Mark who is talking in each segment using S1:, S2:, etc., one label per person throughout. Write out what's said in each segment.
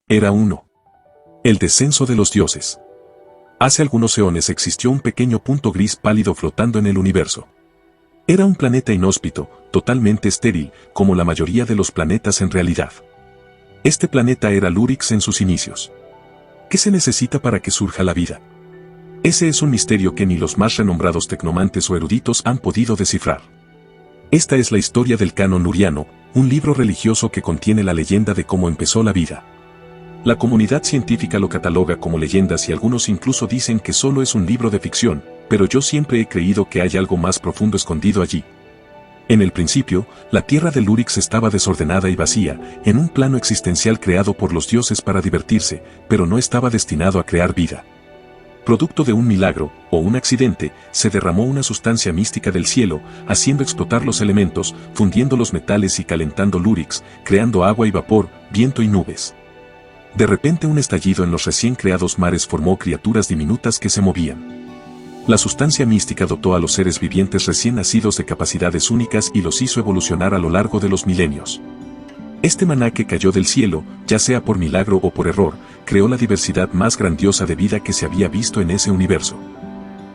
S1: Era 1. El descenso de los dioses. Hace algunos eones existió un pequeño punto gris pálido flotando en el universo. Era un planeta inhóspito, totalmente estéril, como la mayoría de los planetas en realidad. Este planeta era Lurix en sus inicios. ¿Qué se necesita para que surja la vida? Ese es un misterio que ni los más renombrados tecnomantes o eruditos han podido descifrar. Esta es la historia del canon luriano, un libro religioso que contiene la leyenda de cómo empezó la vida. La comunidad científica lo cataloga como leyendas y algunos incluso dicen que solo es un libro de ficción, pero yo siempre he creído que hay algo más profundo escondido allí. En el principio, la tierra de Lurix estaba desordenada y vacía, en un plano existencial creado por los dioses para divertirse, pero no estaba destinado a crear vida. Producto de un milagro, o un accidente, se derramó una sustancia mística del cielo, haciendo explotar los elementos, fundiendo los metales y calentando Lurix, creando agua y vapor, viento y nubes. De repente un estallido en los recién creados mares formó criaturas diminutas que se movían. La sustancia mística dotó a los seres vivientes recién nacidos de capacidades únicas y los hizo evolucionar a lo largo de los milenios. Este maná que cayó del cielo, ya sea por milagro o por error, creó la diversidad más grandiosa de vida que se había visto en ese universo.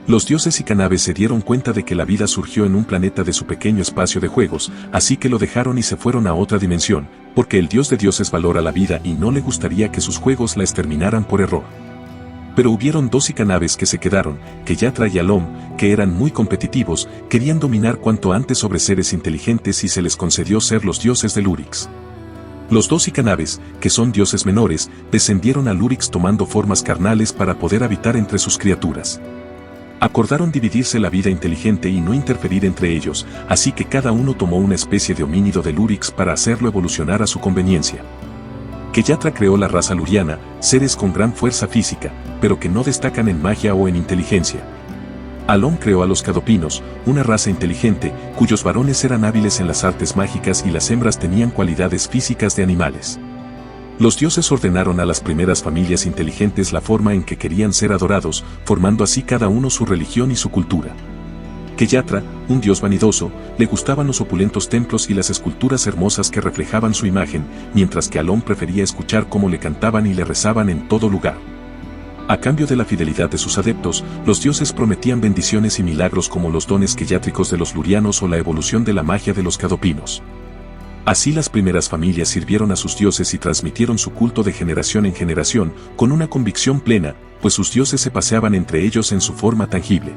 S1: Los dioses y Canabes se dieron cuenta de que la vida surgió en un planeta de su pequeño espacio de juegos, así que lo dejaron y se fueron a otra dimensión, porque el dios de dioses valora la vida y no le gustaría que sus juegos la exterminaran por error. Pero hubieron 2 Canabes que se quedaron, Keyatra y Alom, que eran muy competitivos, querían dominar cuanto antes sobre seres inteligentes y se les concedió ser los dioses de Lurix. Los 2 Canabes, que son dioses menores, descendieron a Lurix tomando formas carnales para poder habitar entre sus criaturas. Acordaron dividirse la vida inteligente y no interferir entre ellos, así que cada uno tomó una especie de homínido de Lurix para hacerlo evolucionar a su conveniencia. Keyatra creó la raza luriana, seres con gran fuerza física, pero que no destacan en magia o en inteligencia. Alom creó a los Cadopinos, una raza inteligente, cuyos varones eran hábiles en las artes mágicas y las hembras tenían cualidades físicas de animales. Los dioses ordenaron a las primeras familias inteligentes la forma en que querían ser adorados, formando así cada uno su religión y su cultura. Keyatra, un dios vanidoso, le gustaban los opulentos templos y las esculturas hermosas que reflejaban su imagen, mientras que Alom prefería escuchar cómo le cantaban y le rezaban en todo lugar. A cambio de la fidelidad de sus adeptos, los dioses prometían bendiciones y milagros como los dones keyátricos de los lurianos o la evolución de la magia de los cadopinos. Así las primeras familias sirvieron a sus dioses y transmitieron su culto de generación en generación, con una convicción plena, pues sus dioses se paseaban entre ellos en su forma tangible.